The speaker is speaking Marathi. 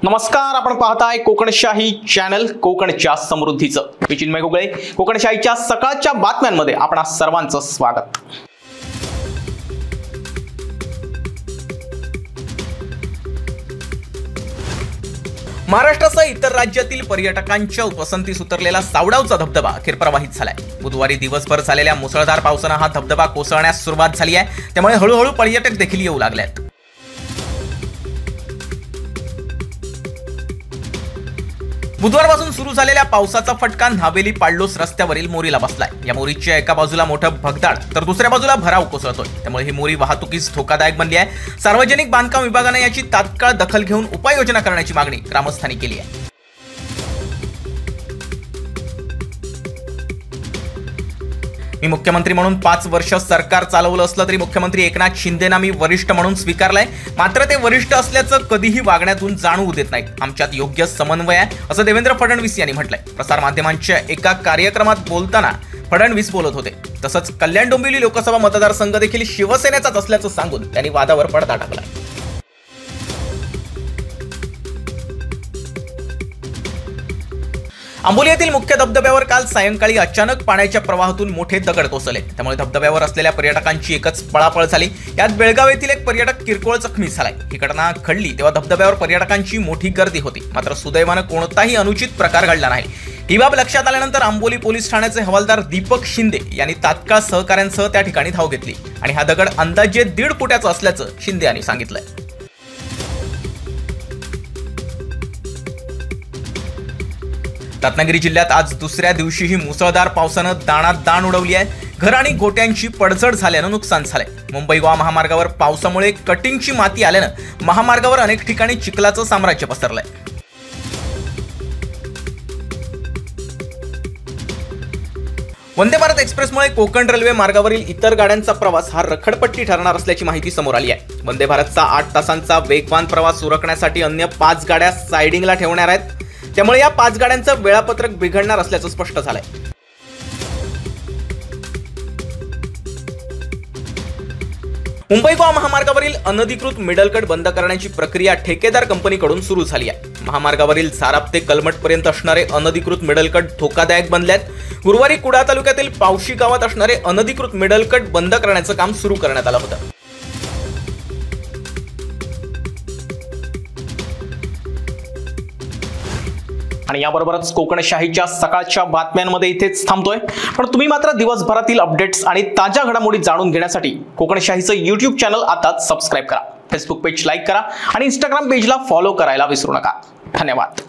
नमस्कार, आपण पाहताय कोकणशाही चॅनल कोकणच्या समृद्धीचं. मी चिन्मय घुगळे. कोकणशाहीच्या सकाळच्या बातम्यांमध्ये आपणा सर्वांचं स्वागत. महाराष्ट्रासह इतर राज्यातील पर्यटकांच्या उपसंतीस उतरलेला सावडावचा धबधबा अखेर प्रवाहित झालाय. बुधवारी दिवसभर झालेल्या मुसळधार पावसानं हा धबधबा कोसळण्यास सुरुवात झाली आहे. त्यामुळे हळूहळू पर्यटक देखील येऊ लागलेत. बुधवारपासून सुरू झालेल्या पावसाचा फटका न्हावेली पाळलोस रस्त्यावरील मोरीला बसलाय. या मोरीच्या एका बाजूला मोठं भगदाड तर दुसऱ्या बाजूला भराव कोसळतोय. त्यामुळे ही मोरी वाहतुकीस धोकादायक बनली आहे. सार्वजनिक बांधकाम विभागाने याची तात्काळ दखल घेऊन उपाययोजना करण्याची मागणी ग्रामस्थांनी केली आहे. मी मुख्यमंत्री म्हणून 5 वर्ष सरकार चालवलं असलं तरी मुख्यमंत्री एकनाथ शिंदेना मी वरिष्ठ म्हणून स्वीकारलंय. मात्र ते वरिष्ठ असल्याचं कधीही वागण्यातून जाणवू देत नाहीत. आमच्यात योग्य समन्वय आहे असं देवेंद्र फडणवीस यांनी म्हटलंय. प्रसारमाध्यमांच्या एका कार्यक्रमात बोलताना फडणवीस बोलत होते. तसंच कल्याण डोंबिवली लोकसभा मतदारसंघ देखील शिवसेनेचाच असल्याचं सांगून त्यांनी वादावर पडदा टाकला. आंबोली येथील मुख्य धबधब्यावर काल सायंकाळी अचानक पाण्याच्या प्रवाहातून मोठे दगड कोसळले. त्यामुळे धबधब्यावर असलेल्या पर्यटकांची एकच पळापळ झाली. यात बेळगाव येथील एक पर्यटक किरकोळ जखमी झालाय. ही घटना घडली तेव्हा धबधब्यावर पर्यटकांची मोठी गर्दी होती. मात्र सुदैवानं कोणताही अनुचित प्रकार घडला नाही. ही बाब लक्षात आल्यानंतर आंबोली पोलीस ठाण्याचे हवालदार दीपक शिंदे यांनी तात्काळ सहकाऱ्यांसह त्या ठिकाणी धाव घेतली आणि हा दगड अंदाजे 1.5 फुटाचा असल्याचं शिंदे यांनी सांगितलंय. रत्नागिरी जिल्ह्यात आज दुसऱ्या दिवशीही मुसळधार पावसानं दाणात दाण उडवली आहे. घर आणि गोट्यांची पडझड झाल्यानं नुकसान झालंय. मुंबई गोवा महामार्गावर पावसामुळे कटिंगची माती आल्यानं महामार्गावर अनेक ठिकाणी चिखलाचं साम्राज्य पसरलंय. वंदे भारत एक्सप्रेसमुळे कोकण रेल्वे मार्गावरील इतर गाड्यांचा प्रवास हा रखडपट्टी ठरणार असल्याची माहिती समोर आली आहे. वंदे भारतचा 8 तासांचा वेगवान प्रवास उरकण्यासाठी अन्य 5 गाड्या सायडिंगला ठेवणार आहेत. त्यामुळे या 5 गाड्यांचं वेळापत्रक बिघडणार असल्याचं स्पष्ट झालंय. मुंबई गोवा महामार्गावरील अनधिकृत मिडल कट बंद करण्याची प्रक्रिया ठेकेदार कंपनीकडून सुरू झाली आहे. महामार्गावरील साराप ते कलमटपर्यंत असणारे अनधिकृत मिडल कट धोकादायक बनले आहेत. गुरुवारी कुडाळ तालुक्यातील पावशी गावात असणारे अनधिकृत मिडल कट बंद करण्याचं काम सुरू करण्यात आलं होतं. आणि याबरोबरच कोकणशाहीच्या सकाळच्या बातम्यांमध्ये इथेच थांबतोय. पण तुम्ही मात्र दिवसभरातील अपडेट्स आणि ताज्या घडामोडी जाणून घेण्यासाठी कोकणशाहीचं YouTube चॅनल आताच सबस्क्राईब करा. फेसबुक पेज लाईक करा आणि Instagram पेजला फॉलो करायला विसरू नका. धन्यवाद.